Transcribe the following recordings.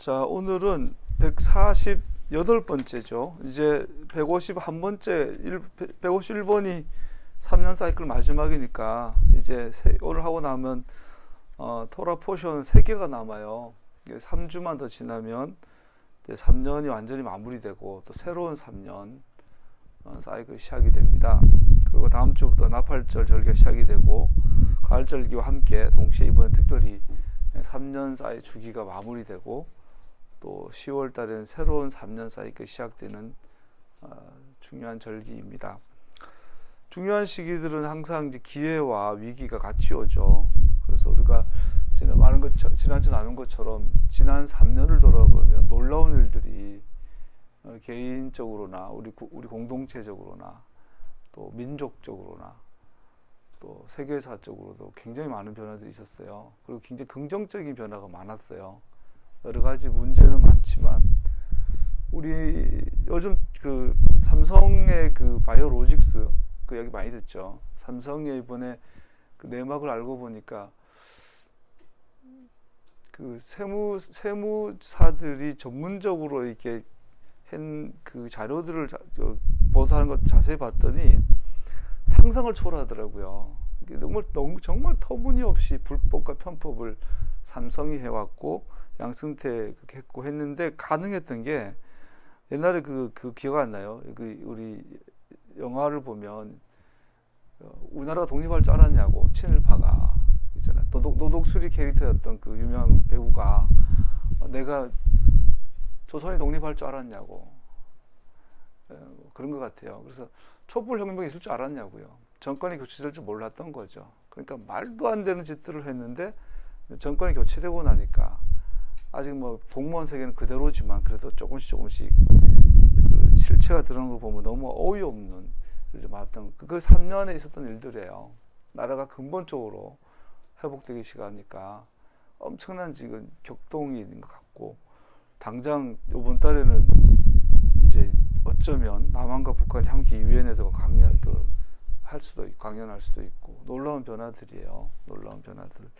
자, 오늘은 148번째죠. 이제 151번째, 151번이 3년 사이클 마지막이니까 이제 오늘 하고 나면 토라 포션 3개가 남아요. 3주만 더 지나면 이제 3년이 완전히 마무리되고 또 새로운 3년 사이클이 시작이 됩니다. 그리고 다음 주부터 나팔절 절기가 시작이 되고 가을 절기와 함께 동시에 이번에 특별히 3년 사이 주기가 마무리되고 또 10월 달에는 새로운 3년 사이클이 시작되는 중요한 절기입니다. 중요한 시기들은 항상 이제 기회와 위기가 같이 오죠. 그래서 우리가 지난주 나눈 것처럼 지난 3년을 돌아보면 놀라운 일들이 개인적으로나 우리 공동체적으로나 또 민족적으로나 또 세계사적으로도 굉장히 많은 변화들이 있었어요. 그리고 굉장히 긍정적인 변화가 많았어요. 여러 가지 문제는 많지만 우리 요즘 그 삼성의 그 바이오로직스 그 얘기 많이 듣죠. 삼성의 이번에 그 내막을 알고 보니까 그 세무사들이 전문적으로 이렇게 한 그 자료들을 보도하는 것 자세히 봤더니 상상을 초월하더라고요. 정말 터무니없이 불법과 편법을 삼성이 해왔고 양승태 했고 했는데 가능했던 게 옛날에 그 기억 안 나요? 우리 영화를 보면 우리나라가 독립할 줄 알았냐고 친일파가 있잖아요. 노독수리 캐릭터였던 그 유명한 배우가 내가 조선이 독립할 줄 알았냐고 그런 것 같아요. 그래서 촛불혁명이 있을 줄 알았냐고요. 정권이 교체될 줄 몰랐던 거죠. 그러니까 말도 안 되는 짓들을 했는데 정권이 교체되고 나니까 아직 뭐 공무원 세계는 그대로지만 그래도 조금씩 그 실체가 드러나는 걸 보면 너무 어이없는 일을 봤던 그 3년에 있었던 일들이에요. 나라가 근본적으로 회복되기 시작하니까 엄청난 지금 격동이 있는 것 같고 당장 이번 달에는 이제 어쩌면 남한과 북한이 함께 유엔에서 강연할 수도 있고 놀라운 변화들이에요. 놀라운 변화들.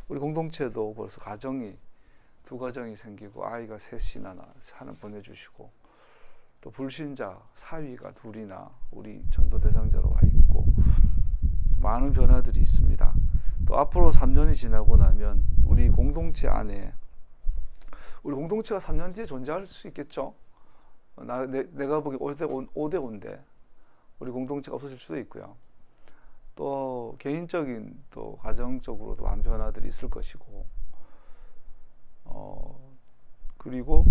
우리 공동체도 벌써 두 가정이 생기고 아이가 셋이나 하나 보내주시고 또 불신자 사위가 둘이나 우리 전도 대상자로 와 있고 많은 변화들이 있습니다. 또 앞으로 3년이 지나고 나면 우리 공동체 안에 우리 공동체가 3년 뒤에 존재할 수 있겠죠. 내가 보기 5대 5인데 우리 공동체가 없어질 수도 있고요. 또 개인적인 또 가정적으로도 많은 변화들이 있을 것이고 그리고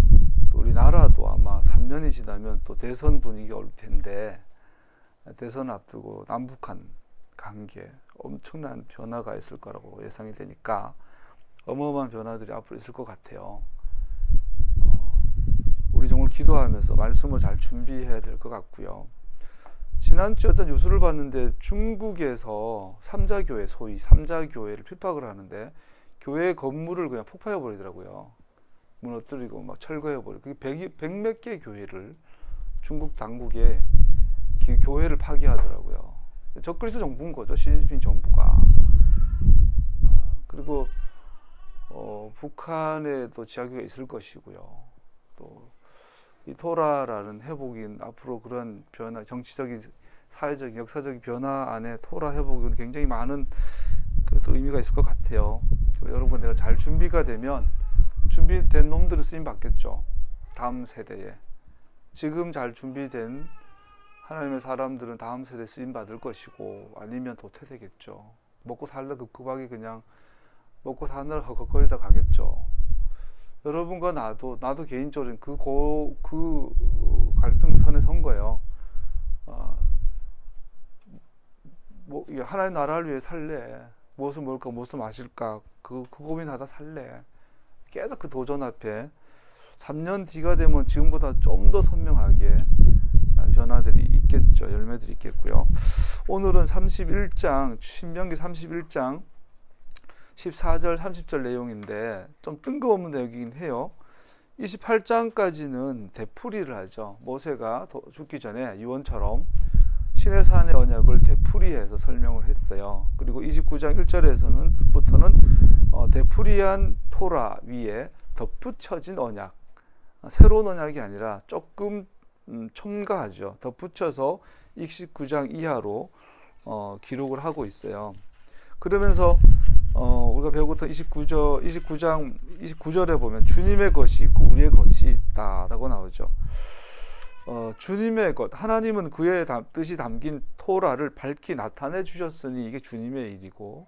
또 우리나라도 아마 3년이 지나면 또 대선 분위기가 올 텐데 대선 앞두고 남북한 관계 엄청난 변화가 있을 거라고 예상이 되니까 어마어마한 변화들이 앞으로 있을 것 같아요. 우리 정말 기도하면서 말씀을 잘 준비해야 될 것 같고요. 지난주에 어떤 뉴스를 봤는데 중국에서 소위 3자 교회를 핍박을 하는데 교회 건물을 그냥 폭파해 버리더라고요. 무너뜨리고 막 철거해 버리고 그게 100몇 개 교회를 중국 당국에 교회를 파괴하더라고요. 적그리스도 정부인 거죠. 시진핑 정부가. 그리고 북한에도 지하교회가 있을 것이고요. 또 이 토라라는 회복인 앞으로 그런 변화, 정치적인, 사회적인, 역사적인 변화 안에 토라 회복은 굉장히 많은 의미가 있을 것 같아요. 여러분 내가 잘 준비가 되면 준비된 놈들은 쓰임 받겠죠. 다음 세대에. 지금 잘 준비된 하나님의 사람들은 다음 세대에 쓰임 받을 것이고 아니면 도태되겠죠. 먹고 살다 급급하게 그냥 먹고 사느라 헉헉거리다 가겠죠. 여러분과 나도 개인적으로 그 갈등선에 선 거예요. 하나님 나라를 위해 살래. 무엇을 먹을까, 무엇을 마실까, 그 고민하다 살래. 계속 그 도전 앞에 3년 뒤가 되면 지금보다 좀 더 선명하게 변화들이 있겠죠. 열매들이 있겠고요. 오늘은 31장, 신명기 31장 14절 30절 내용인데 좀 뜬금없는 내용이긴 해요. 28장까지는 되풀이를 하죠. 모세가 죽기 전에 유언처럼 시내산의 언약을 되풀이해서 설명을 했어요. 그리고 29장 1절에서는 부터는 되풀이한 토라 위에 덧붙여진 언약, 새로운 언약이 아니라 조금 첨가하죠. 덧붙여서 29장 이하로 기록을 하고 있어요. 그러면서 우리가 배우고던 29장 29절에 보면 주님의 것이 있고 우리의 것이 있다라고 나오죠. 주님의 것, 하나님은 그의 뜻이 담긴 토라를 밝히 나타내 주셨으니 이게 주님의 일이고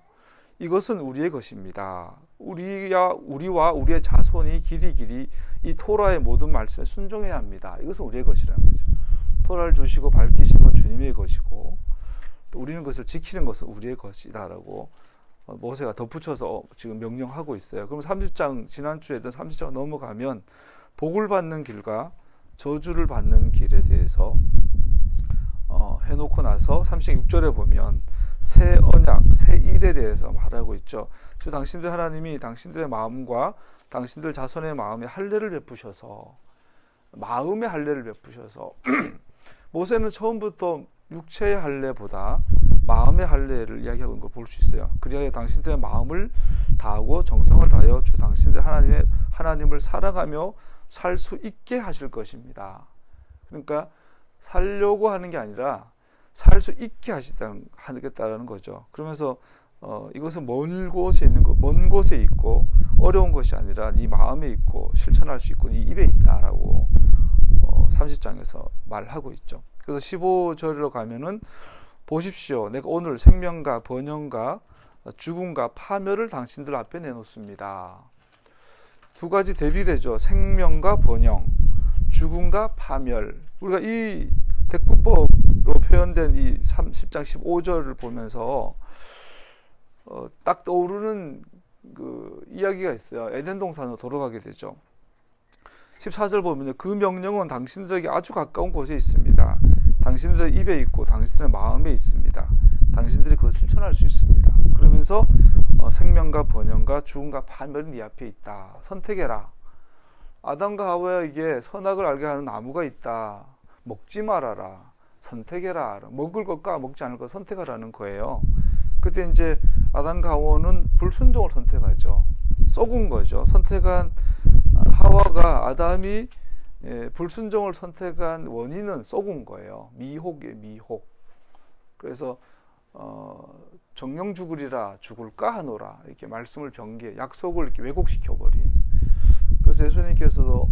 이것은 우리의 것입니다. 우리와 우리의 자손이 길이 이 토라의 모든 말씀에 순종해야 합니다. 이것은 우리의 것이라는 거죠. 토라를 주시고 밝히신 건 주님의 것이고 또 우리는 그것을 지키는 것은 우리의 것이다라고 모세가 덧붙여서 지금 명령하고 있어요. 그럼 30장 지난주에 했던 30장 넘어가면 복을 받는 길과 저주를 받는 길에 대해서 해놓고 나서 36절에 보면 새 언약, 새 일에 대해서 말하고 있죠. 주 당신들 하나님이 당신들의 마음과 당신들 자손의 마음에 할례를 베푸셔서 마음의 할례를 베푸셔서 모세는 처음부터 육체의 할례보다 마음의 할례를 이야기하고 있는 걸 볼 수 있어요. 그리하여 당신들의 마음을 다하고 정성을 다하여 주 당신들 하나님을 사랑하며 살 수 있게 하실 것입니다. 그러니까 살려고 하는 게 아니라 살 수 있게 하겠다는 거죠. 그러면서 이것은 먼 곳에 있는 것, 먼 곳에 있고 어려운 것이 아니라 네 마음에 있고 실천할 수 있고 네 입에 있다라고 30장에서 말하고 있죠. 그래서 15절로 가면은 보십시오. 내가 오늘 생명과 번영과 죽음과 파멸을 당신들 앞에 내놓습니다. 두 가지 대비되죠. 생명과 번영, 죽음과 파멸. 우리가 이 대구법으로 표현된 이 10장 15절을 보면서 딱 떠오르는 그 이야기가 있어요. 에덴 동산으로 돌아가게 되죠. 14절 보면 그 명령은 당신들에게 아주 가까운 곳에 있습니다. 당신들의 입에 있고 당신들의 마음에 있습니다. 당신들이 그걸 실천할 수 있습니다. 그러면서 생명과 번영과 죽음과 파멸은 네 앞에 있다. 선택해라. 아담과 하와에게 선악을 알게 하는 나무가 있다. 먹지 말아라. 선택해라. 먹을 것과 먹지 않을 것 선택하라는 거예요. 그때 이제 아담과 하와는 불순종을 선택하죠. 썩은 거죠. 선택한 하와가 아담이 불순종을 선택한 원인은 썩은 거예요. 미혹이에요. 미혹. 그래서 정령 죽으리라 죽을까 하노라 이렇게 말씀을 약속을 이렇게 왜곡시켜버린. 그래서 예수님께서도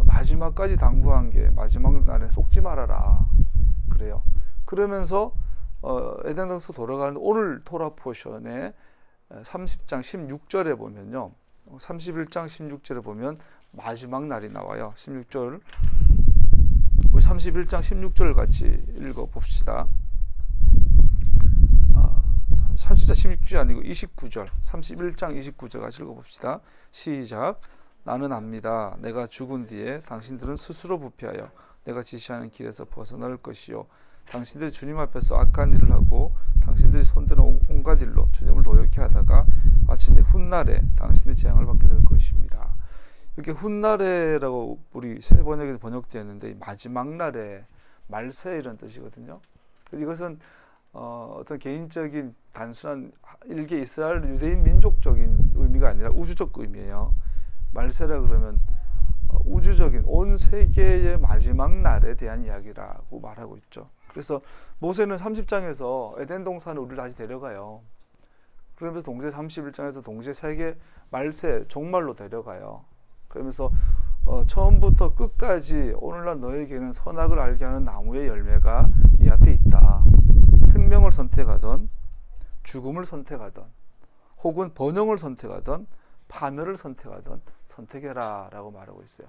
마지막까지 당부한 게 마지막 날에 속지 말아라 그래요. 그러면서 에덴 동산 돌아가는 오늘 토라 포션의 30장 16절에 보면요, 31장 16절에 보면 마지막 날이 나와요. 16절 우리 31장 16절 같이 읽어 봅시다. 30장 16절이 아니고 29절 31장 29절 같이 읽어봅시다. 시작. 나는 압니다. 내가 죽은 뒤에 당신들은 스스로 부패하여 내가 지시하는 길에서 벗어날 것이요 당신들이 주님 앞에서 악한 일을 하고 당신들이 손대는 온갖 일로 주님을 노엽게 하다가 마침내 훗날에 당신들이 재앙을 받게 될 것입니다. 이렇게 훗날에라고 우리 세 번역에서 번역되었는데 마지막 날에 말세 이런 뜻이거든요. 이것은 어떤 개인적인 단순한 일개 이스라엘 유대인 민족적인 의미가 아니라 우주적 의미예요. 말세라 그러면 우주적인 온 세계의 마지막 날에 대한 이야기라고 말하고 있죠. 그래서 모세는 30장에서 에덴 동산에 우리를 다시 데려가요. 그러면서 동시에 31장에서 동시에 세계 말세 종말로 데려가요. 그러면서 처음부터 끝까지 오늘날 너에게는 선악을 알게 하는 나무의 열매가 네 앞에 있다. 생명을 선택하던 죽음을 선택하던 혹은 번영을 선택하던 파멸을 선택하던 선택해라 라고 말하고 있어요.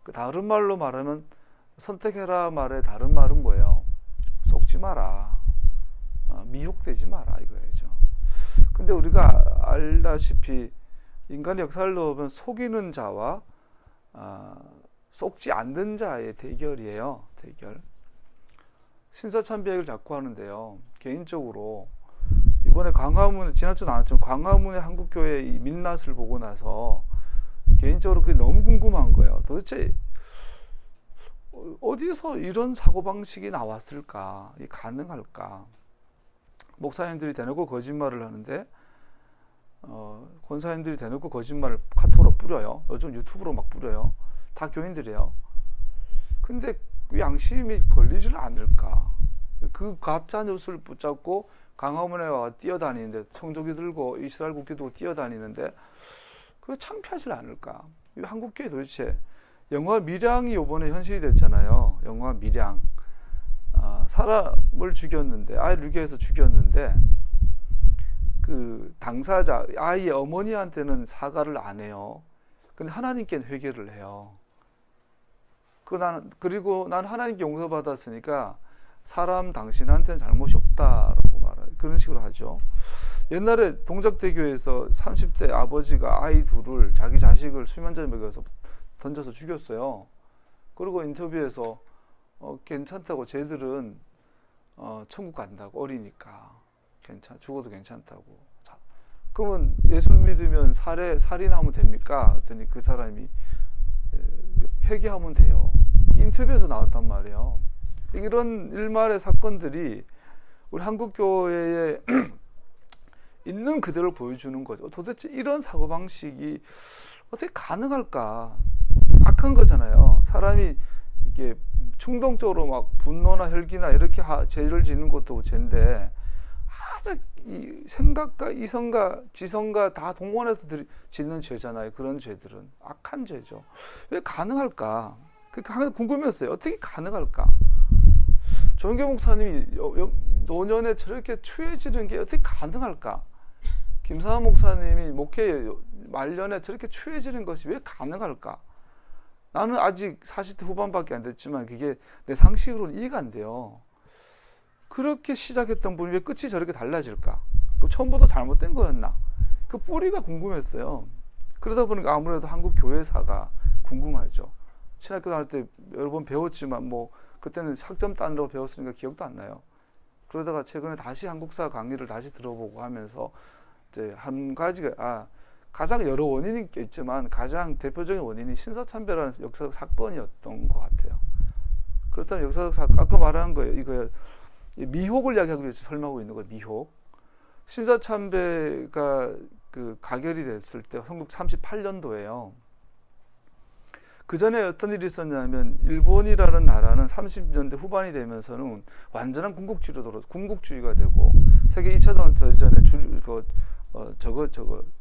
그 다른 말로 말하면 선택해라 말의 다른 말은 뭐예요? 속지 마라, 미혹되지 마라 이거죠. 근데 우리가 알다시피 인간의 역사를 보면 속이는 자와 속지 않는 자의 대결이에요. 대결. 신사참배를 자꾸 하는데요. 개인적으로 이번에 광화문에 지난주 나왔지만 광화문의 한국교회 이 민낯을 보고 나서 개인적으로 그게 너무 궁금한 거예요. 도대체 어디서 이런 사고방식이 나왔을까? 이게 가능할까? 목사님들이 대놓고 거짓말을 하는데 권사님들이 대놓고 거짓말을 카톡으로 뿌려요. 요즘 유튜브로 막 뿌려요. 다 교인들이에요. 근데 양심이 걸리질 않을까? 그 가짜 뉴스를 붙잡고 강화문에 와 뛰어다니는데, 성조기 들고 이스라엘 국기 들고 뛰어다니는데 그게 창피하지 않을까? 이 한국교회 도대체 영화 밀양이 이번에 현실이 됐잖아요. 영화 밀양. 사람을 죽였는데, 아이를 유괴해서 죽였는데, 그 당사자 아이의 어머니한테는 사과를 안 해요. 근데 하나님께는 회개를 해요. 그리고 난 하나님께 용서받았으니까 사람 당신한테는 잘못이 없다라고 말해요. 그런 식으로 하죠. 옛날에 동작대교에서 30대 아버지가 아이 둘을, 자기 자식을 수면제를 먹여서 던져서 죽였어요. 그리고 인터뷰에서 괜찮다고, 쟤들은 천국 간다고, 어리니까 죽어도 괜찮다고. 자, 그러면 예수 믿으면 살인하면 됩니까? 그랬더니 그 사람이 회개하면 돼요. 인터뷰에서 나왔단 말이에요. 이런 일말의 사건들이 우리 한국교회에 있는 그대로 보여주는 거죠. 도대체 이런 사고방식이 어떻게 가능할까? 악한 거잖아요. 사람이 이게 충동적으로 막 분노나 혈기나 이렇게 죄를 짓는 것도 죄인데, 아주 이 생각과 이성과 지성과 다 동원해서 짓는 죄잖아요. 그런 죄들은 악한 죄죠. 왜 가능할까? 항상 궁금했어요. 어떻게 가능할까? 조은교 목사님이 노년에 저렇게 추해지는 게 어떻게 가능할까? 김상환 목사님이 목회 말년에 저렇게 추해지는 것이 왜 가능할까? 나는 아직 40대 후반밖에 안 됐지만 그게 내 상식으로는 이해가 안 돼요. 그렇게 시작했던 분이 왜 끝이 저렇게 달라질까? 그럼 처음부터 잘못된 거였나? 그 뿌리가 궁금했어요. 그러다 보니까 아무래도 한국 교회사가 궁금하죠. 신학교 다닐 때 여러 번 배웠지만 뭐 그때는 학점 따느라고 배웠으니까 기억도 안 나요. 그러다가 최근에 다시 한국사 강의를 다시 들어보고 하면서 이제 한 가지가 가장 여러 원인이 있겠지만 가장 대표적인 원인이 신사참배라는 역사적 사건이었던 것 같아요. 그렇다면 역사적 사건, 아까 말한 거예요. 이거 미혹을 이야기하기 위해서 설명하고 있는 거예요. 미혹. 신사참배가 그 가결이 됐을 때 1938년도예요. 그 전에 어떤 일이 있었냐면, 일본이라는 나라는 30년대 후반이 되면서는 완전한 군국주의가 되고, 세계 2차 대전에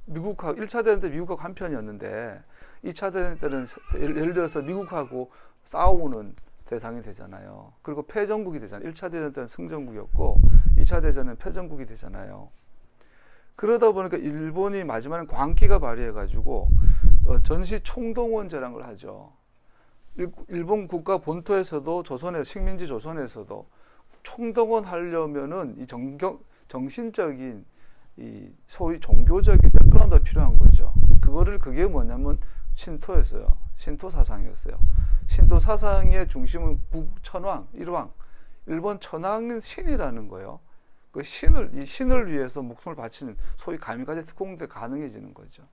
미국하고 1차 대전 때 미국하고 한편이었는데 2차 대전 때는 예를 들어서 미국하고 싸우는 대상이 되잖아요. 그리고 패전국이 되잖아요. 1차 대전 때는 승전국이었고 2차 대전은 패전국이 되잖아요. 그러다 보니까 일본이 마지막에 광기가 발휘해가지고 전시 총동원제라는 걸 하죠. 일본 국가 본토에서도 식민지 조선에서도 총동원하려면은 이 정신적인 이 소위 종교적인 백그라운드가 필요한 거죠. 그게 뭐냐면 신토였어요. 신토 사상이었어요. 신토 사상의 중심은 천황, 일왕. 일본 천황은 신이라는 거예요. 이 신을 위해서 목숨을 바치는 소위 가미가제 특공대 가능해지는 거죠.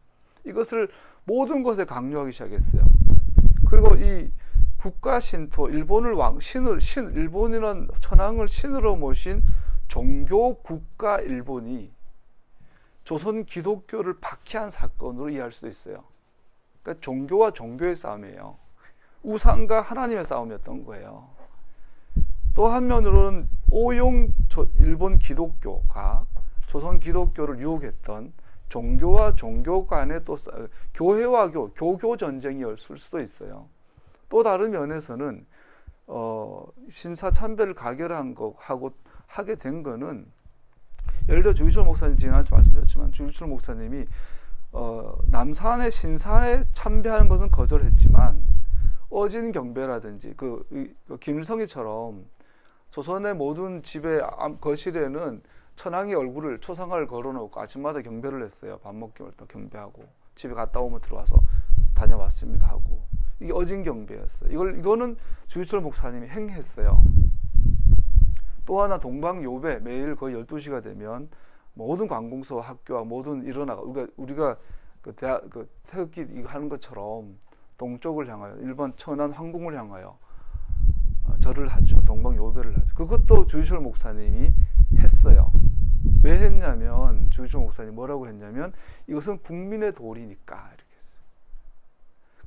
이것을 모든 것에 강요하기 시작했어요. 그리고 이 국가 신토, 일본이란 천황을 신으로 모신 종교 국가 일본이 조선 기독교를 박해한 사건으로 이해할 수도 있어요. 그러니까 종교와 종교의 싸움이에요. 우상과 하나님의 싸움이었던 거예요. 또 한면으로는 오용 일본 기독교가 조선 기독교를 유혹했던 종교와 종교 간의 또 교회와 교교 전쟁이 있을 수도 있어요. 또 다른 면에서는 신사참배를 가결한 거하고 하게 된 거는, 예를 들어 주기철 목사님 지난주 말씀드렸지만, 주기철 목사님이 남산의 신산에 참배하는 것은 거절했지만 어진 경배라든지 김일성이처럼 조선의 모든 집의 거실에는 천황의 얼굴을 초상화를 걸어놓고 아침마다 경배를 했어요. 밥 먹기 또 경배하고, 집에 갔다 오면 들어와서 다녀왔습니다 하고. 이게 어진 경배였어요. 이거는 주기철 목사님이 행했어요. 또 하나 동방요배, 매일 거의 12시가 되면 모든 관공서와 학교와 모든 우리가 태극기 하는 것처럼 동쪽을 향하여, 일본 천안 황궁을 향하여 절을 하죠. 동방요배를 하죠. 그것도 주기철 목사님이 했어요. 왜 했냐면 주기철 목사님 뭐라고 했냐면 이것은 국민의 도리니까 이렇게 했어요.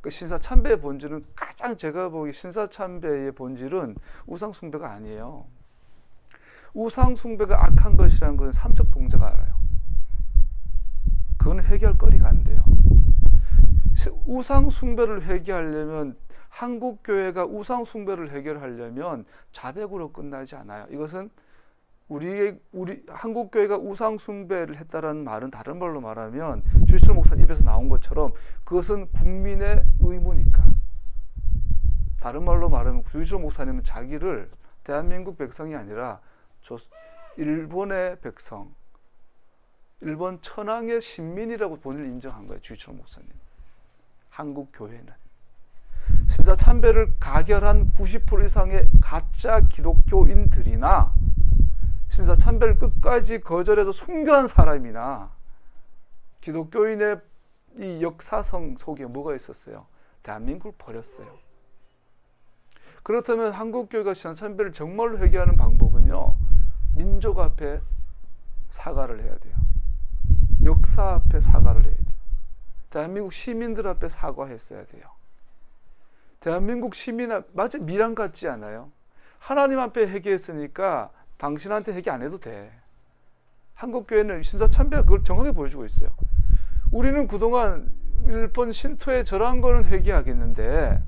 그 신사참배의 본질은 가장 제가 보기 신사참배의 본질은 우상숭배가 아니에요. 우상숭배가 악한 것이라는 것은 삼적 동자가 알아요. 그건 회개할 거리가 안 돼요. 우상숭배를 회개하려면 한국교회가 우상숭배를 해결하려면 자백으로 끝나지 않아요. 이것은 우리 한국교회가 우상숭배를 했다라는 말은 다른 말로 말하면 주기철 목사님 입에서 나온 것처럼 그것은 국민의 의무니까. 다른 말로 말하면 주기철 목사님은 자기를 대한민국 백성이 아니라 일본의 백성, 일본 천황의 신민이라고 본인을 인정한 거예요. 주기철 목사님. 한국 교회는 신사참배를 가결한 90% 이상의 가짜 기독교인들이나 신사참배를 끝까지 거절해서 순교한 사람이나 기독교인의 이 역사성 속에 뭐가 있었어요? 대한민국을 버렸어요. 그렇다면 한국교회가 신사참배를 정말로 회개하는 방법은요, 민족 앞에 사과를 해야 돼요. 역사 앞에 사과를 해야 돼요. 대한민국 시민들 앞에 사과했어야 돼요. 대한민국 시민 앞, 마치 미랑 같지 않아요? 하나님 앞에 회개했으니까 당신한테 회개 안 해도 돼. 한국교회는 신사참배가 그걸 정확하게 보여주고 있어요. 우리는 그동안 일본 신토에 절한 거는 회개하겠는데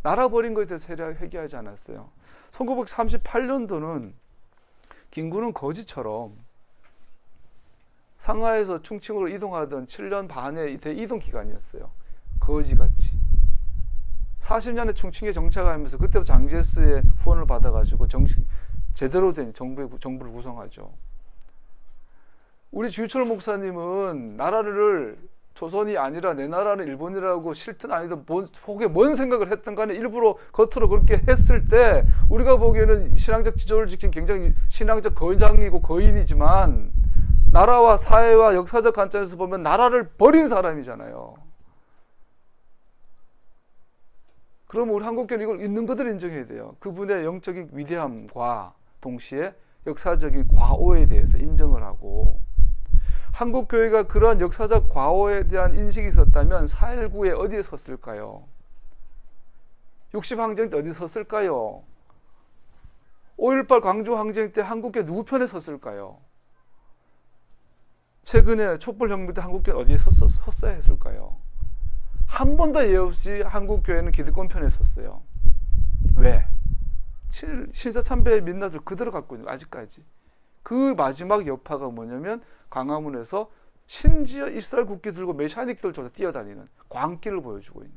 나라 버린 거에 대해서 회개하지 않았어요. 1938년도는 김구는 거지처럼 상하에서 충칭으로 이동하던 7년 반의 이동 기간이었어요. 거지같이. 40년에 충칭에 정착하면서 그때부터 장제스의 후원을 받아가지고 제대로 된 정부를 구성하죠. 우리 주기철 목사님은 나라를 조선이 아니라 내 나라는 일본이라고 싫든 아니든 속에 뭔 생각을 했든 간에 일부러 겉으로 그렇게 했을 때 우리가 보기에는 신앙적 지조를 지킨 굉장히 신앙적 거장이고 거인이지만 나라와 사회와 역사적 관점에서 보면 나라를 버린 사람이잖아요. 그럼 우리 한국교회는 이걸 있는 그대로 인정해야 돼요. 그분의 영적인 위대함과 동시에 역사적인 과오에 대해서 인정을 하고, 한국교회가 그러한 역사적 과오에 대한 인식이 있었다면 4.19에 어디에 섰을까요? 60항쟁 때 어디 섰을까요? 5.18 광주항쟁 때 한국교회 누구 편에 섰을까요? 최근에 촛불혁명 때 한국교회 어디에 섰어야 했을까요? 한 번도 예의 없이 한국교회는 기득권 편에 섰어요. 왜? 신사참배의 민낯을 그대로 갖고 있는 거예요. 아직까지. 그 마지막 여파가 뭐냐면 광화문에서 심지어 이스라엘 국기 들고 메시아닉들조차 뛰어다니는 광기를 보여주고 있는,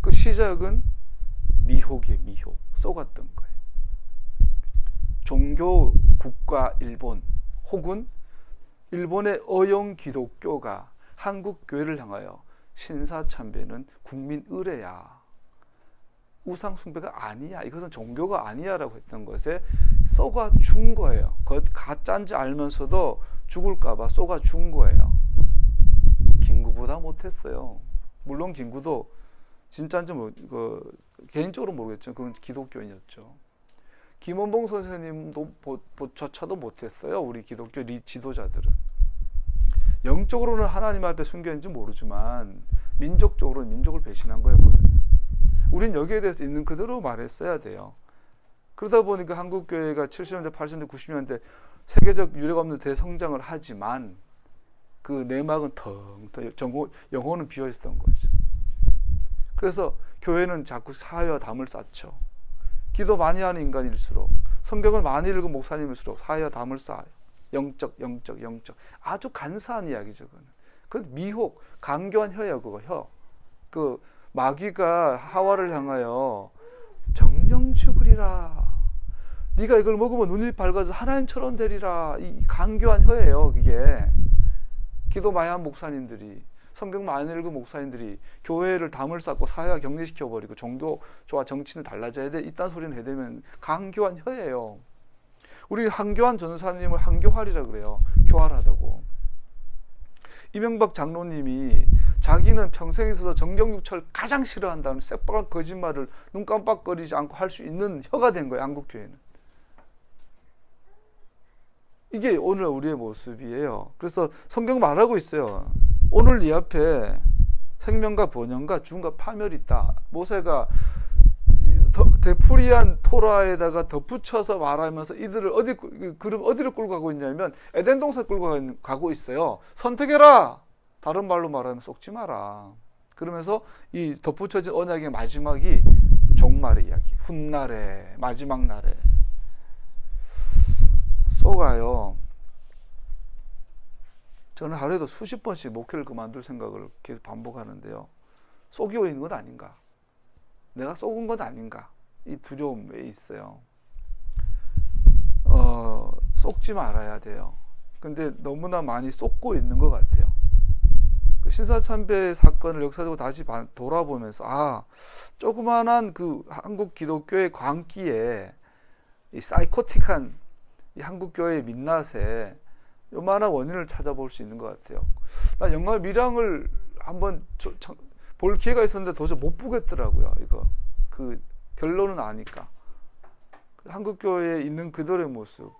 그 시작은 미혹이에요. 미혹. 속았던 거예요. 종교 국가 일본 혹은 일본의 어용 기독교가 한국 교회를 향하여 신사참배는 국민 의례야, 우상 숭배가 아니야, 이것은 종교가 아니야 라고 했던 것에 쏘아준 거예요. 가짜인지 알면서도 죽을까봐 쏘아준 거예요. 김구보다 못했어요. 물론 김구도 진짜인지 개인적으로 모르겠죠. 그건 기독교인이었죠. 김원봉 선생님도 조차도 못했어요. 우리 기독교 지도자들은. 영적으로는 하나님 앞에 순교했는지 모르지만 민족적으로는 민족을 배신한 거였거든요. 우린 여기에 대해서 있는 그대로 말했어야 돼요. 그러다 보니까 한국교회가 70년대, 80년대, 90년대 세계적 유례가 없는 대성장을 하지만 그 내막은 텅 영혼은 비어있었던 거죠. 그래서 교회는 자꾸 사회와 담을 쌓죠. 기도 많이 하는 인간일수록, 성경을 많이 읽은 목사님일수록 사회와 담을 쌓아요. 영적. 아주 간사한 이야기죠. 그 미혹, 강교한 혀예요. 그거 혀. 그 마귀가 하와를 향하여 정령 죽으리라, 네가 이걸 먹으면 눈이 밝아서 하나님처럼 되리라, 이 강교한 혀예요. 그게 기도 많이 한 목사님들이, 성경 많이 읽은 목사님들이 교회를 담을 쌓고 사회와 격리시켜버리고 종교와 정치는 달라져야 돼, 이딴 소리는 해대면 강교한 혀예요. 우리 한교환 전사님을 한교활이라 그래요. 교활하다고. 이명박 장로님이 자기는 평생에 있어서 정경유착을 가장 싫어한다는 새빨간 거짓말을 눈 깜빡거리지 않고 할 수 있는 혀가 된 거예요. 한국교회는. 이게 오늘 우리의 모습이에요. 그래서 성경 말하고 있어요. 오늘 네 앞에 생명과 번영과 죽음과 파멸이 있다. 모세가 되풀이한 토라에다가 덧붙여서 말하면서 이들을 어디로 끌고 가고 있냐면 에덴 동산 끌고 가고 있어요. 선택해라. 다른 말로 말하면 속지 마라. 그러면서 이 덧붙여진 언약의 마지막이 종말의 이야기, 훗날에, 마지막 날에 쏘가요. 저는 하루에도 수십 번씩 목회를 그만둘 생각을 계속 반복하는데요. 속이고 있는 건 아닌가? 내가 속은 건 아닌가? 이 두려움에 있어요. 속지 말아야 돼요. 근데 너무나 많이 속고 있는 것 같아요. 그 신사참배 사건을 역사적으로 다시 돌아보면서 조그만한 그 한국 기독교의 광기에 이 사이코틱한 이 한국 교회의 민낯에 요만한 원인을 찾아볼 수 있는 것 같아요. 나 영화 밀양을 한번 볼 기회가 있었는데 도저히 못 보겠더라고요. 이거 그 결론은 아니까. 한국 교회에 있는 그들의 모습.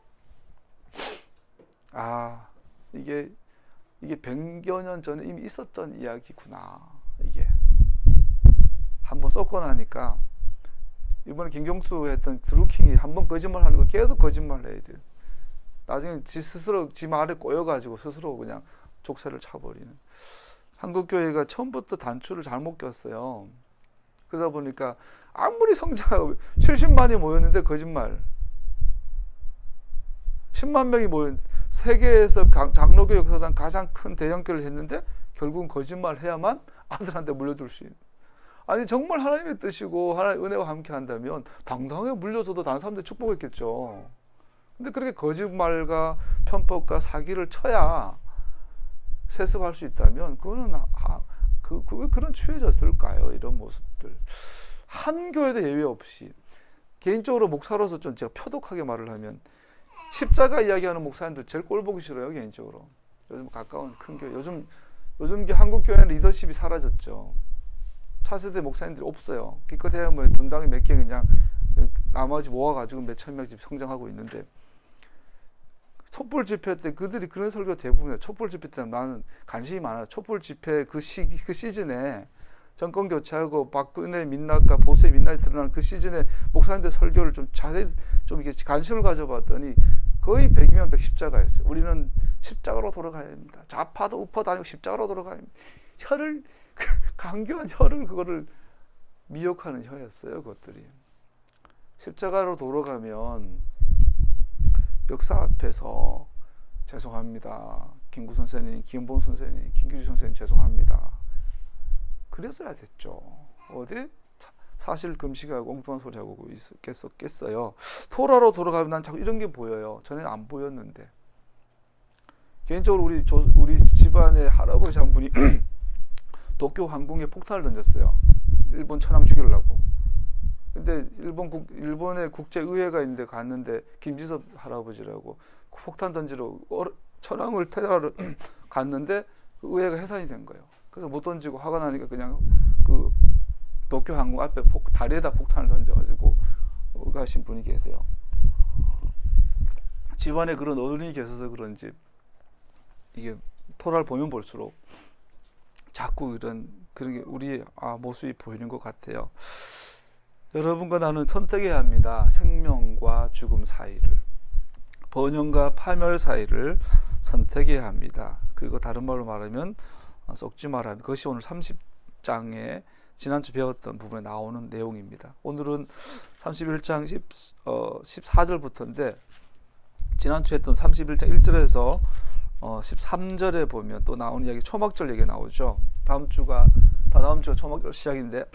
이게 100여 년 전에 이미 있었던 이야기구나. 이게 한번 쏟고 나니까 이번에 김경수 했던 드루킹이 한번 거짓말하는 거 계속 거짓말해야 돼요. 나중에 지 스스로 지 말에 꼬여가지고 스스로 그냥 족쇄를 차버리는. 한국 교회가 처음부터 단추를 잘못 꼈어요. 그러다 보니까 아무리 성장하고 70만이 모였는데 거짓말. 10만 명이 모인 세계에서 장로교 역사상 가장 큰 대형교를 했는데 결국은 거짓말 해야만 아들한테 물려줄 수 있는. 아니 정말 하나님의 뜻이고 하나님의 은혜와 함께 한다면 당당하게 물려줘도 다른 사람들이 축복했겠죠. 근데 그렇게 거짓말과 편법과 사기를 쳐야 세습할 수 있다면 그거는 왜 그런 추해졌을까요? 이런 모습들. 한 교회도 예외 없이. 개인적으로 목사로서 좀 제가 표독하게 말을 하면 십자가 이야기하는 목사님들 제일 꼴 보기 싫어요. 개인적으로. 요즘 가까운 큰 교회. 요즘 한국 교회는 리더십이 사라졌죠. 차세대 목사님들이 없어요. 기껏해야 뭐 분당에 몇 개 그냥 나머지 모아가지고 몇천 명씩 성장하고 있는데 촛불 집회 때 그들이 그런 설교 대부분이에요. 촛불 집회 때 나는 관심이 많아요. 촛불 집회 그 시즌에 정권 교체하고 박근혜 민낯과 보수의 민낯이 드러나는 그 시즌에 목사님들 설교를 좀 자세히 좀 이렇게 관심을 가져봤더니 거의 100이면 100 십자가였어요. 우리는 십자가로 돌아가야 합니다. 좌파도 우파도 아니고 십자가로 돌아가야 합니다. 강교한 혀를 그거를 미혹하는 혀였어요. 그것들이. 십자가로 돌아가면 역사 앞에서 죄송합니다. 김구 선생님, 김본 선생님, 김규주 선생님 죄송합니다. 그랬어야 됐죠. 어디 사실 금식하고 엉뚱한 소리 하고 있었겠어요. 토라로 돌아가면 난 자꾸 이런 게 보여요. 전에는 안 보였는데. 개인적으로 우리 집안의 할아버지 한 분이 도쿄 항공에 폭탄을 던졌어요. 일본 천황 죽이려고. 근데 일본의 국제의회가 있는데 갔는데 김지섭 할아버지라고 폭탄 던지러 천황을 태하러 갔는데 그 의회가 해산이 된 거예요. 그래서 못 던지고 화가 나니까 그냥 그 도쿄 항공 앞에 다리에다 폭탄을 던져가지고 가신 분이 계세요. 집안에 그런 어른이 계셔서 그런지 이게 토라를 보면 볼수록 자꾸 그런 게 우리의 모습이 보이는 것 같아요. 여러분과 나는 선택해야 합니다. 생명과 죽음 사이를, 번영과 파멸 사이를 선택해야 합니다. 그리고 다른 말로 말하면 썩지 말아야 합니다. 그것이 오늘 30장에 지난주 배웠던 부분에 나오는 내용입니다. 오늘은 31장 14절부터인데 지난주 했던 31장 1절에서 13절에 보면 또 나오는 이야기, 초막절 얘기 나오죠. 다음 주가 초막절 시작인데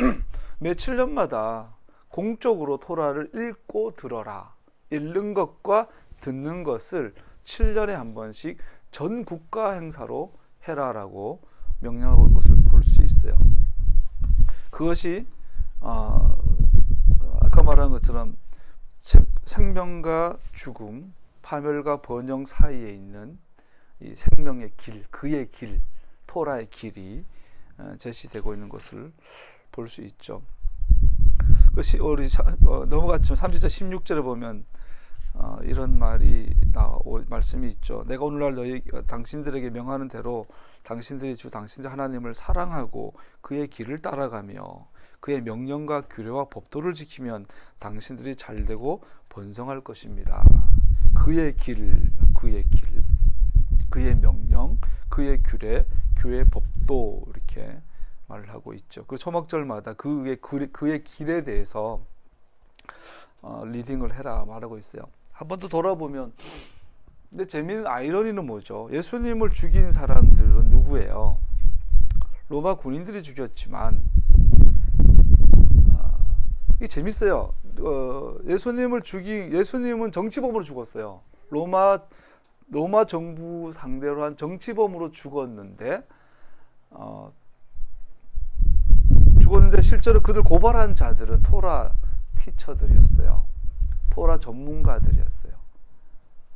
매 7년마다 공적으로 토라를 읽고 들어라. 읽는 것과 듣는 것을 7년에 한 번씩 전 국가 행사로 해라라고 명령하고 있는 것을 볼 수 있어요. 그것이 아까 말한 것처럼 생명과 죽음, 파멸과 번영 사이에 있는 이 생명의 길, 그의 길, 토라의 길이 제시되고 있는 것을 볼 수 있죠. 그것이 우리 넘어갔지만 30절 16절에 보면 이런 말씀이 있죠. 내가 오늘날 당신들에게 명하는 대로 당신들이 당신들 하나님을 사랑하고 그의 길을 따라가며 그의 명령과 규례와 법도를 지키면 당신들이 잘되고 번성할 것입니다. 그의 길, 그의 명령, 그의 규례, 그의 법도 이렇게 말을 하고 있죠. 그 초막절마다 그의 길에 대해서 리딩을 해라 말하고 있어요. 한 번 더 돌아보면, 근데 재미있는 아이러니는 뭐죠? 예수님을 죽인 사람들은 누구예요? 로마 군인들이 죽였지만, 이게 재밌어요. 예수님은 정치범으로 죽었어요. 로마 정부 상대로 한 정치범으로 죽었는데 실제로 그들 고발한 자들은 토라 티처들이었어요. 토라 전문가들이었어요.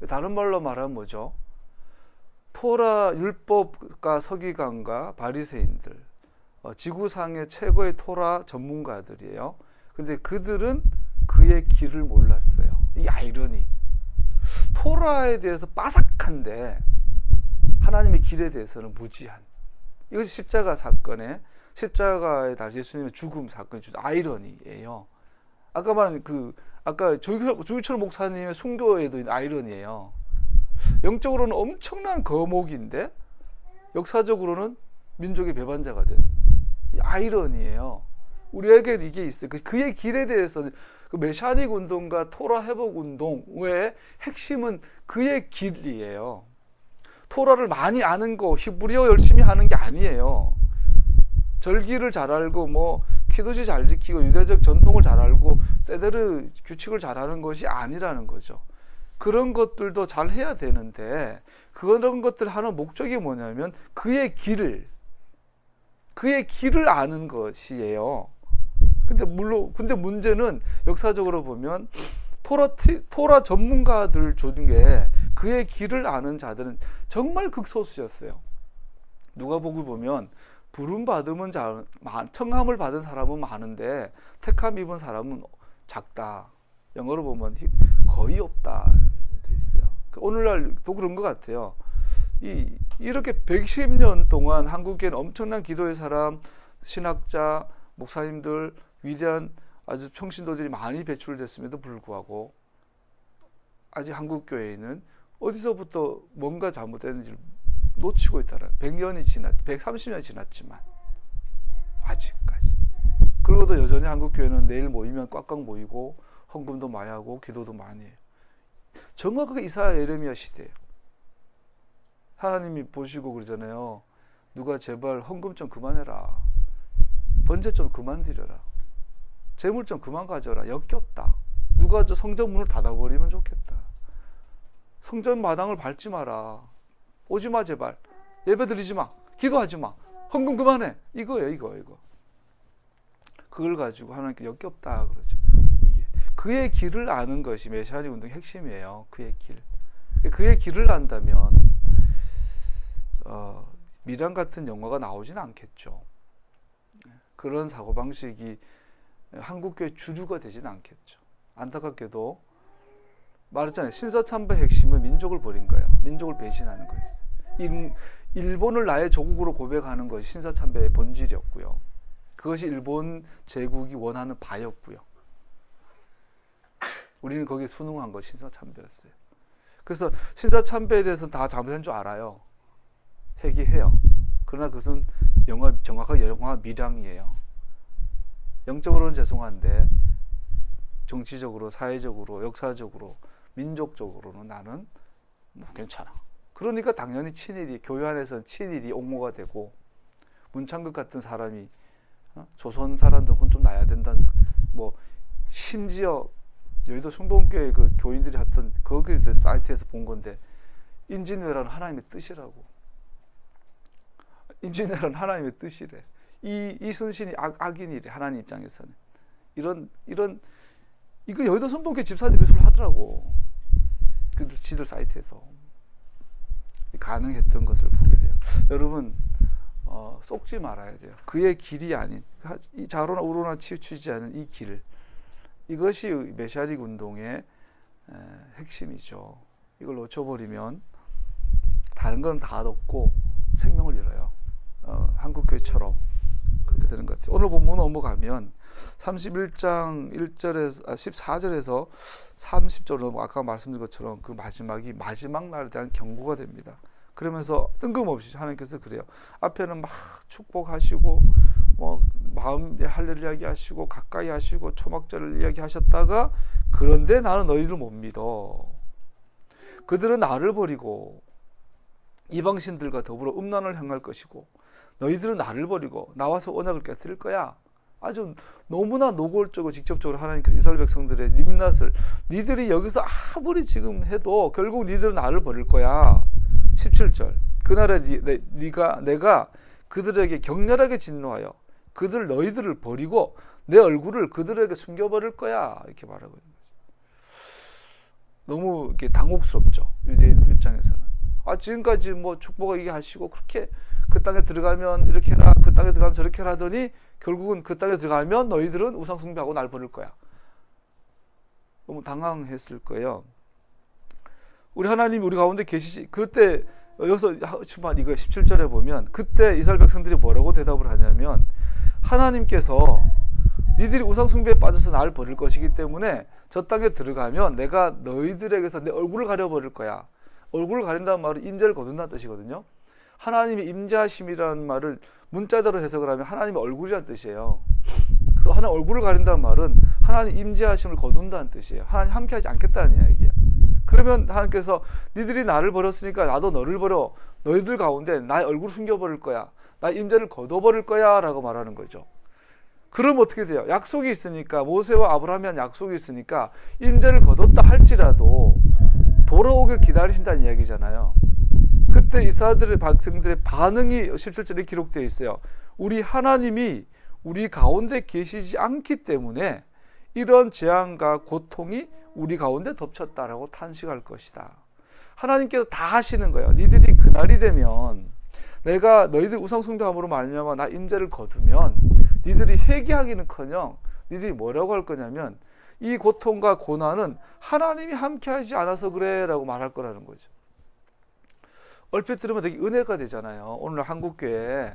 다른 말로 말하면 뭐죠? 토라 율법가 서기관과 바리새인들, 지구상의 최고의 토라 전문가들이에요. 근데 그들은 그의 길을 몰랐어요. 이 아이러니. 토라에 대해서 빠삭한데 하나님의 길에 대해서는 무지한. 이것이 십자가에 달린 예수님의 죽음 사건의 아이러니예요. 아까 말한 아까 조규철 목사님의 순교에도 있는 아이러니예요. 영적으로는 엄청난 거목인데 역사적으로는 민족의 배반자가 되는 아이러니예요. 우리에게 이게 있어요. 그의 길에 대해서는 그 메샤닉 운동과 토라 회복 운동의 핵심은 그의 길이에요. 토라를 많이 아는 거, 히브리어 열심히 하는 게 아니에요. 절기를 잘 알고 키도시 잘 지키고 유대적 전통을 잘 알고 세데르 규칙을 잘 하는 것이 아니라는 거죠. 그런 것들도 잘 해야 되는데 그런 것들 하는 목적이 뭐냐면 그의 길을 아는 것이에요. 근데 문제는 역사적으로 보면 토라 전문가들 중에 그의 길을 아는 자들은 정말 극소수였어요. 누가복음 보면 부름 받으면 청함을 받은 사람은 많은데 택함 입은 사람은 작다. 영어로 보면 거의 없다 돼 있어요. 오늘날도 그런 것 같아요. 이렇게 110년 동안 한국에는 엄청난 기도의 사람, 신학자, 목사님들, 위대한 아주 평신도들이 많이 배출됐음에도 불구하고 아직 한국 교회에는 어디서부터 뭔가 잘못됐는지를 놓치고 있다는 130년이 지났지만 아직까지. 그러고도 여전히 한국 교회는 내일 모이면 꽉꽉 모이고 헌금도 많이 하고 기도도 많이 해요. 정확하게 이사야 예레미야 시대예요. 하나님이 보시고 그러잖아요. 누가 제발 헌금 좀 그만해라. 번제 좀 그만 드려라. 재물 좀 그만 가져라. 역겹다. 누가 저 성전 문을 닫아버리면 좋겠다. 성전 마당을 밟지 마라. 오지 마 제발. 예배 드리지 마. 기도하지 마. 헌금 그만해. 이거예요. 이거. 그걸 가지고 하나님께 역겹다 그러죠. 이게 그의 길을 아는 것이 메시아닉 운동의 핵심이에요. 그의 길. 그의 길을 안다면 미란 같은 영화가 나오진 않겠죠. 그런 사고방식이 한국교회 주류가 되진 않겠죠. 안타깝게도 말했잖아요. 신사참배 핵심은 민족을 버린 거예요. 민족을 배신하는 거였어요. 일본을 나의 조국으로 고백하는 것이 신사참배의 본질이었고요. 그것이 일본 제국이 원하는 바였고요. 우리는 거기에 순응한 것이 신사참배였어요. 그래서 신사참배에 대해서는 다 잘못한 줄 알아요. 회개해요. 그러나 그것은 정확하게 영화 밀양이에요. 영적으로는 죄송한데 정치적으로, 사회적으로, 역사적으로, 민족적으로는 나는 괜찮아. 그러니까 당연히 교회 안에서는 친일이 옹호가 되고 문창극 같은 사람이 조선 사람들 혼 좀 나야 된다. 심지어 여의도 순복음교회 그 교인들이 했던 거기 사이트에서 본 건데 임진왜란은 하나님의 뜻이라고. 임진왜란은 하나님의 뜻이래. 이순신이 악인이래. 하나님 입장에서는. 이거 여의도 순복음교회 집사들이 그 소리를 하더라고. 지들 사이트에서. 가능했던 것을 보게 돼요. 여러분 속지 말아야 돼요. 그의 길이 아닌 좌로나 우로나 치우치지 않은 이 길. 이것이 메시아닉 운동의 핵심이죠. 이걸 놓쳐버리면 다른 건 다 얻고 생명을 잃어요. 한국교회처럼 그렇게 되는 것 같아요. 오늘 본문 넘어가면 31장 1절에서 14절에서 30절로 아까 말씀드린 것처럼 그 마지막이 마지막 날에 대한 경고가 됩니다. 그러면서 뜬금없이 하나님께서 그래요. 앞에는 막 축복하시고 뭐 마음에 할례를 이야기하시고 가까이 하시고 초막절을 이야기하셨다가 그런데 나는 너희를 못 믿어. 그들은 나를 버리고 이방신들과 더불어 음란을 행할 것이고 너희들은 나를 버리고 나와서 언약을 깨뜨릴 거야. 아주 너무나 노골적으로 직접적으로 하나님께서 이스라엘 백성들의 민낯을 니들이 여기서 아무리 지금 해도 결국 니들은 나를 버릴 거야. 17절 그날에 내가 그들에게 격렬하게 진노하여 너희들을 버리고 내 얼굴을 그들에게 숨겨버릴 거야. 이렇게 말하고 있는 거죠. 너무 이렇게 당혹스럽죠. 유대인들 입장에서는. 지금까지 뭐 축복을 얘기하시고 그렇게 그 땅에 들어가면 이렇게 해라, 그 땅에 들어가면 저렇게 해라 하더니 결국은 그 땅에 들어가면 너희들은 우상 숭배하고 날 버릴 거야. 너무 당황했을 거예요. 우리 하나님이 우리 가운데 계시지. 그때 여기서 주말 이거 17절에 보면 그때 이스라엘 백성들이 뭐라고 대답을 하냐면 하나님께서 니들이 우상 숭배에 빠져서 나를 버릴 것이기 때문에 저 땅에 들어가면 내가 너희들에게서 내 얼굴을 가려버릴 거야. 얼굴을 가린다는 말은 임재를 거둔다는 뜻이거든요. 하나님의 임재하심이라는 말을 문자대로 해석을 하면 하나님의 얼굴이라는 뜻이에요. 그래서 하나님 얼굴을 가린다는 말은 하나님 임재하심을 거둔다는 뜻이에요. 하나님 함께하지 않겠다는 이야기예요. 그러면 하나님께서 니들이 나를 버렸으니까 나도 너를 버려. 너희들 가운데 나의 얼굴을 숨겨버릴 거야. 나의 임재를 거둬버릴 거야 라고 말하는 거죠. 그럼 어떻게 돼요? 약속이 있으니까 모세와 아브라함이 약속이 있으니까 임재를 거뒀다 할지라도 돌아오길 기다리신다는 이야기잖아요. 그때 이스라엘 백성들의 반응이 17절에 기록되어 있어요. 우리 하나님이 우리 가운데 계시지 않기 때문에 이런 재앙과 고통이 우리 가운데 덮쳤다라고 탄식할 것이다. 하나님께서 다 하시는 거예요. 니들이 그날이 되면 내가 너희들 우상 숭배함으로 말미암아 나 임재를 거두면 니들이 회개하기는커녕 니들이 뭐라고 할 거냐면 이 고통과 고난은 하나님이 함께하지 않아서 그래 라고 말할 거라는 거죠. 얼핏 들으면 되게 은혜가 되잖아요. 오늘 한국교회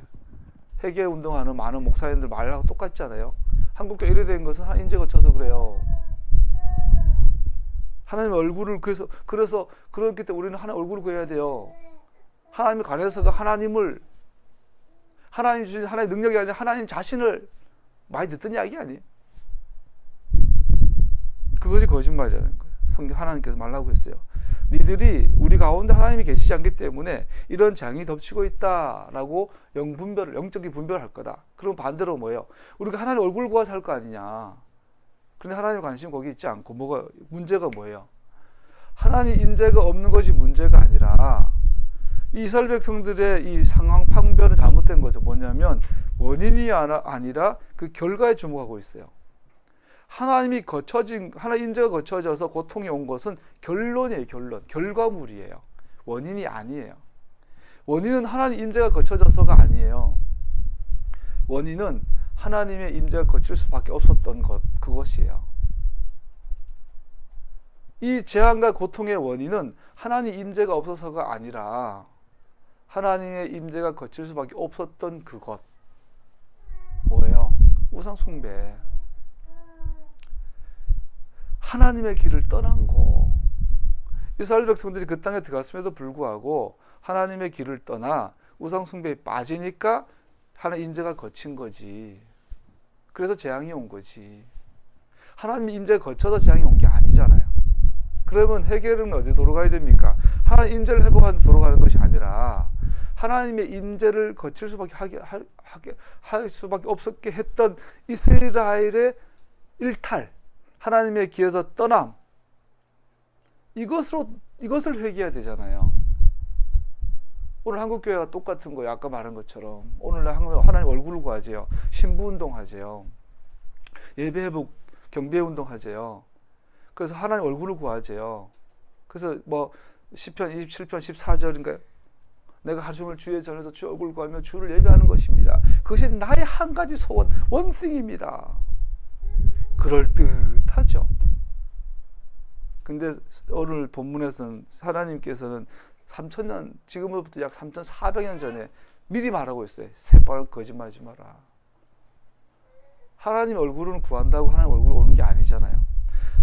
회개운동하는 많은 목사님들 말하고 똑같잖아요. 한국교회 이래 된 것은 하나님 임재 거쳐서 그래요. 하나님의 얼굴을 그래서 그렇기 때문에 우리는 하나님 얼굴을 구해야 돼요. 하나님에 관해서가 하나님 주신 하나님의 능력이 아니라 하나님 자신을 많이 듣던 이야기 아니에요. 그것이 거짓말이라는 거예요. 성경 하나님께서 말하고 있어요. 니들이 우리 가운데 하나님이 계시지 않기 때문에 이런 재앙이 덮치고 있다라고 영적인 분별을 할 거다. 그럼 반대로 뭐예요? 우리가 하나님 얼굴 구하서 할 거 아니냐. 그런데 하나님 관심 거기 있지 않고 문제가 뭐예요? 하나님 임재가 없는 것이 문제가 아니라 이스라엘 백성들의 이 상황 판별은 잘못된 거죠. 뭐냐면 원인이 아니라 그 결과에 주목하고 있어요. 하나님 임재가 거쳐져서 고통이 온 것은 결론이에요. 결과물이에요. 원인이 아니에요. 원인은 하나님 임재가 거쳐져서가 아니에요. 원인은 하나님의 임재가 거칠 수밖에 없었던 그것이에요. 이 재앙과 고통의 원인은 하나님 임재가 없어서가 아니라 하나님의 임재가 거칠 수밖에 없었던 그것. 뭐예요? 우상 숭배. 하나님의 길을 떠난 거. 이스라엘 백성들이 그 땅에 들어갔음에도 불구하고 하나님의 길을 떠나 우상 숭배에 빠지니까 하나님 임재가 거친 거지. 그래서 재앙이 온 거지. 하나님의 임재가 거쳐서 재앙이 온 게 아니잖아요. 그러면 해결은 어디 돌아가야 됩니까? 하나님 임재를 회복하는 데 돌아가는 것이 아니라 하나님의 임재를 거칠 수밖에 할 수밖에 없었게 했던 이스라엘의 일탈, 하나님의 길에서 떠남, 이것을 회개해야 되잖아요. 오늘 한국교회가 똑같은 거예요. 아까 말한 것처럼 오늘날 하나님 얼굴을 구하세요. 신부운동 하세요. 예배회복 경배운동 하세요. 그래서 하나님 얼굴을 구하세요. 그래서 뭐 시편 27편 14절인가요? 내가 하루종일 주의 전에서 주 얼굴을 구하며 주를 예배하는 것입니다. 그것이 나의 한 가지 소원, 원띵입니다. 그럴듯하죠. 근데 오늘 본문에서는 하나님께서는 3,000년, 지금으로부터 약 3,400년 전에 미리 말하고 있어요. 새빨 거짓말하지 마라. 하나님 얼굴을 구한다고 하나님 얼굴 오는 게 아니잖아요.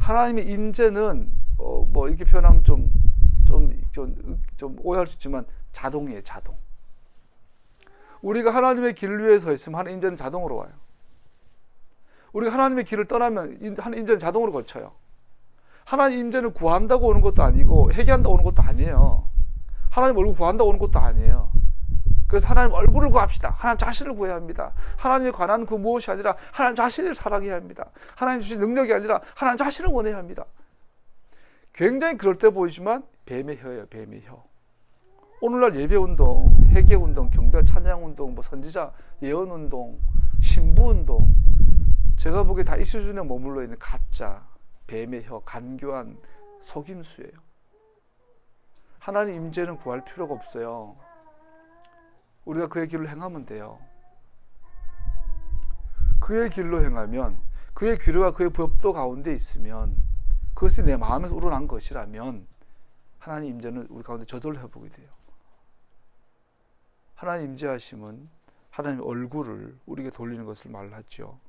하나님의 임재는 뭐 이렇게 표현하면 좀 오해할 수 있지만 자동이에요. 자동. 우리가 하나님의 길 위에 서 있으면 하나님 임재는 자동으로 와요. 우리가 하나님의 길을 떠나면 하나님 임재는 자동으로 거쳐요. 하나님 임재는 구한다고 오는 것도 아니고 회개한다고 오는 것도 아니에요. 하나님 얼굴 구한다고 오는 것도 아니에요. 그래서 하나님 얼굴을 구합시다. 하나님 자신을 구해야 합니다. 하나님에 관한 그 무엇이 아니라 하나님 자신을 사랑해야 합니다. 하나님 주신 능력이 아니라 하나님 자신을 원해야 합니다. 굉장히 그럴 때 보이지만 뱀의 혀예요. 뱀의 혀. 오늘날 예배운동, 회개운동, 경배 찬양운동, 뭐 선지자 예언운동, 신부운동, 제가 보기에 다 이 수준에 머물러 있는 가짜 뱀의 혀, 간교한 속임수예요. 하나님 임재는 구할 필요가 없어요. 우리가 그의 길로 행하면 돼요. 그의 길로 행하면, 그의 규례와 그의 법도 가운데 있으면, 그것이 내 마음에서 우러난 것이라면 하나님 임재는 우리 가운데 저절로 해보게 돼요. 하나님 임재하심은 하나님의 얼굴을 우리에게 돌리는 것을 말하죠.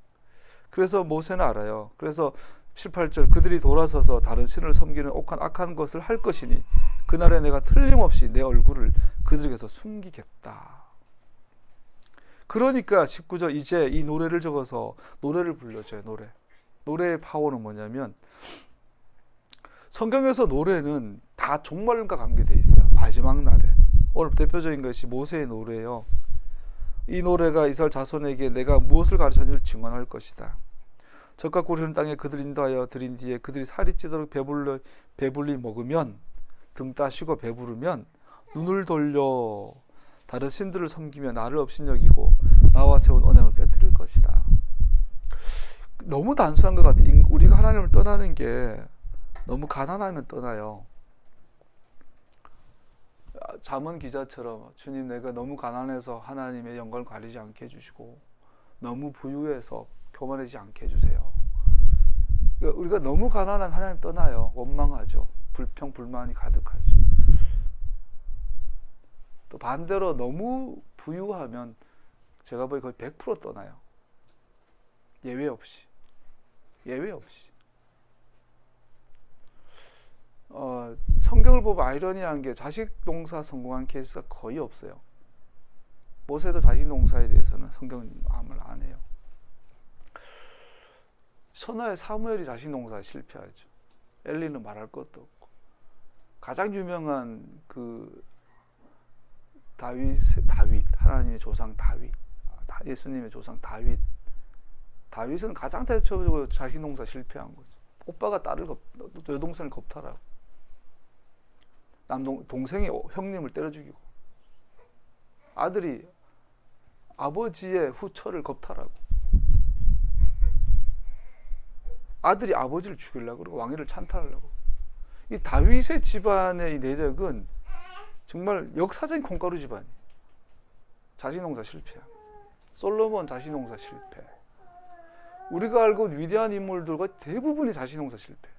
그래서 모세는 알아요. 그래서 7, 8절 그들이 돌아서서 다른 신을 섬기는 악한 것을 할 것이니 그날에 내가 틀림없이 내 얼굴을 그들에게서 숨기겠다. 그러니까 19절 이제 이 노래를 적어서 노래를 불러줘요. 노래의 파워는 뭐냐면 성경에서 노래는 다 종말과 관계되어 있어요. 마지막 날에. 오늘 대표적인 것이 모세의 노래예요. 이 노래가 이스라엘 자손에게 내가 무엇을 가르쳤는지를 증언할 것이다. 젖과 꿀 흐르는 땅에 그들 인도하여 들인 뒤에 그들이 살이 찌도록 배불리 먹으면, 등 따시고 배부르면 눈을 돌려 다른 신들을 섬기며 나를 업신여기고 나와 세운 언약을 깨뜨릴 것이다. 너무 단순한 것 같아요. 우리가 하나님을 떠나는 게 너무 가난하면 떠나요. 잠언 기자처럼 주님 내가 너무 가난해서 하나님의 영광을 가리지 않게 해주시고 너무 부유해서 교만하지 않게 해주세요. 그러니까 우리가 너무 가난하면 하나님 떠나요. 원망하죠. 불평 불만이 가득하죠. 또 반대로 너무 부유하면 제가 보기 거의 100% 떠나요. 예외 없이. 성경을 보면 아이러니한 게 자식 농사 성공한 케이스가 거의 없어요. 모세도 자식 농사에 대해서는 성경은 아무 안 해요. 선하의 사무엘이 자식 농사에 실패하죠. 엘리는 말할 것도 없고. 가장 유명한 그 다윗 하나님의 조상 다윗, 예수님의 조상 다윗은 가장 대표적으로 자식 농사 실패한 거죠. 오빠가 여동생을 겁탈하고 동생이 형님을 때려 죽이고 아들이 아버지의 후처를 겁탈하고 아들이 아버지를 죽이려고 그러고 왕위를 찬탈하려고. 이 다윗의 집안의 이 내력은 정말 역사적인 콩가루 집안이에요. 자식 농사 실패. 솔로몬 자식 농사 실패. 우리가 알고 위대한 인물들과 대부분이 자식 농사 실패.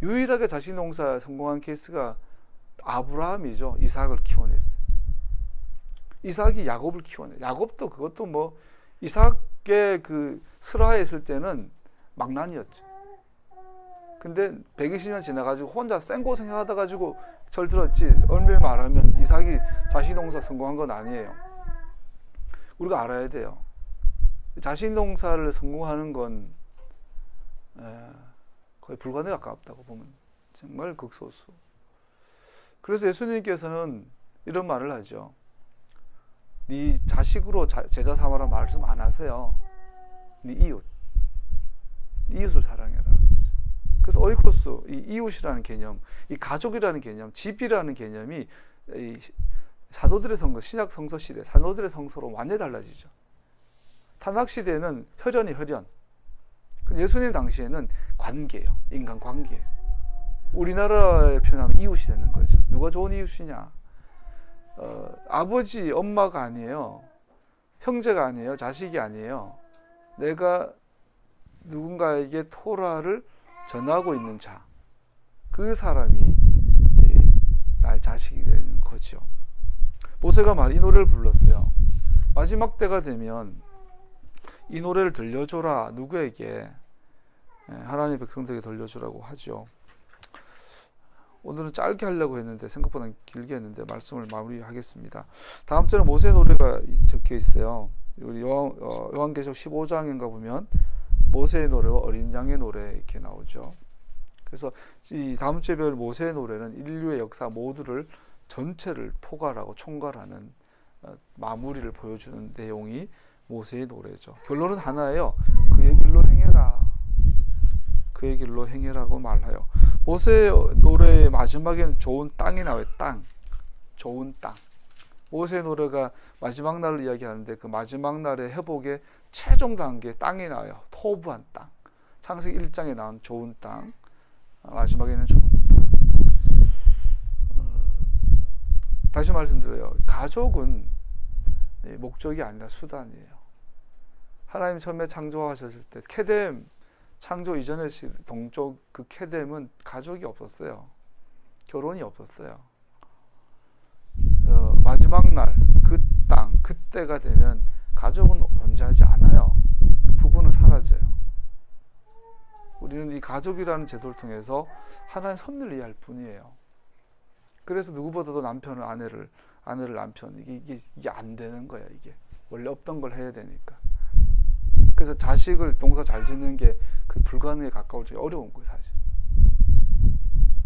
유일하게 자식 농사 성공한 케이스가 아브라함이죠. 이삭을 키워냈어요. 이삭이 야곱을 키워내. 야곱도 그것도 뭐 이삭의 그 슬하에 있을 때는 망난이었죠. 근데 120년 지나가지고 혼자 생고생 하다 가지고 절 들었지. 얼마나 말하면 이삭이 자식 농사 성공한 건 아니에요. 우리가 알아야 돼요. 자식 농사를 성공하는 건 거의 불가능에 가깝다고 보면 정말 극소수. 그래서 예수님께서는 이런 말을 하죠. 네 자식으로 제자 삼아라 말씀 안 하세요. 네 이웃을 사랑해라. 그래서 오이코스, 이 이웃이라는 개념, 이 가족이라는 개념, 집이라는 개념이 이 사도들의 성서, 신약 성서 시대, 사도들의 성서로 완전히 달라지죠. 탄학 시대는 혈연이 혈연. 예수님 당시에는 관계예요. 인간 관계. 우리나라에 표현하면 이웃이 되는 거죠. 누가 좋은 이웃이냐? 아버지, 엄마가 아니에요. 형제가 아니에요. 자식이 아니에요. 내가 누군가에게 토라를 전하고 있는 자. 그 사람이 나의 자식이 되는 거죠. 모세가 이 노래를 불렀어요. 마지막 때가 되면 이 노래를 들려줘라. 누구에게? 하나님의 백성들에게 들려주라고 하죠. 오늘은 짧게 하려고 했는데 생각보다 길게 했는데 말씀을 마무리하겠습니다. 다음 주에는 모세 노래가 적혀 있어요. 우리 요한계시록 15장인가 보면 모세의 노래와 어린 양의 노래 이렇게 나오죠. 그래서 이 다음 주에 배울 모세의 노래는 인류의 역사 모두를 전체를 포괄하고 총괄하는 마무리를 보여주는 내용이 모세의 노래죠. 결론은 하나예요. 그의 길로 행해라. 그의 길로 행해라고 말해요. 모세의 노래의 마지막에는 좋은 땅이 나와요. 땅. 좋은 땅. 모세의 노래가 마지막 날을 이야기하는데 그 마지막 날의 회복의 최종 단계 땅이 나와요. 토부한 땅. 창세기 1장에 나온 좋은 땅. 마지막에는 좋은 땅. 다시 말씀드려요. 가족은 목적이 아니라 수단이에요. 하나님 처음에 창조하셨을 때 케뎀 창조 이전의 동쪽 그 케뎀은 가족이 없었어요. 결혼이 없었어요. 마지막 날 그 땅 그때가 되면 가족은 존재하지 않아요. 부부는 사라져요. 우리는 이 가족이라는 제도를 통해서 하나님 섭리를 이해할 뿐이에요. 그래서 누구보다도 남편은 아내를 남편 이게 안 되는 거야. 이게 원래 없던 걸 해야 되니까. 그래서 자식을 농사 잘 짓는 게 그 불가능에 가까울 정도로 어려운 거예요, 사실.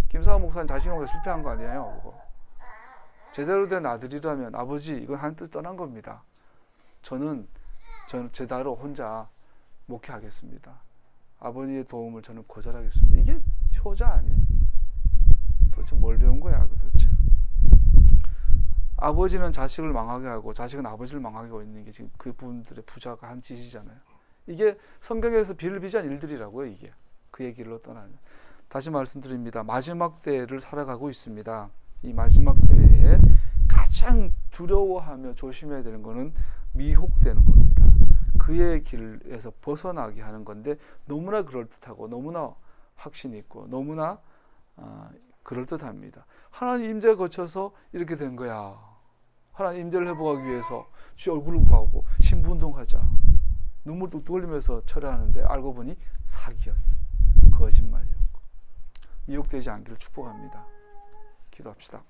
김사호 목사님 자식 농사 실패한 거 아니에요, 그거. 제대로 된 아들이라면 아버지 이건 한 뜻 떠난 겁니다. 저는 제대로 혼자 목회하겠습니다. 아버지의 도움을 저는 거절하겠습니다. 이게 효자 아니에요? 도대체 뭘 배운 거야, 도대체? 아버지는 자식을 망하게 하고 자식은 아버지를 망하게 하고 있는 게 지금 그분들의 부자가 한 짓이잖아요. 이게 성경에서 비일비재한 일들이라고요. 이게 그의 길로 떠나는. 다시 말씀드립니다. 마지막 때를 살아가고 있습니다. 이 마지막 때에 가장 두려워하며 조심해야 되는 것은 미혹되는 겁니다. 그의 길에서 벗어나게 하는 건데 너무나 그럴듯하고 너무나 확신이 있고 너무나 그럴듯합니다. 하나님 임재에 거쳐서 이렇게 된 거야. 하나님 임재를 회복하기 위해서 주 얼굴을 구하고 신부운동하자. 눈물 뚝뚝 흘리면서 철회하는데 알고 보니 사기였어. 거짓말이었고. 미혹되지 않기를 축복합니다. 기도합시다.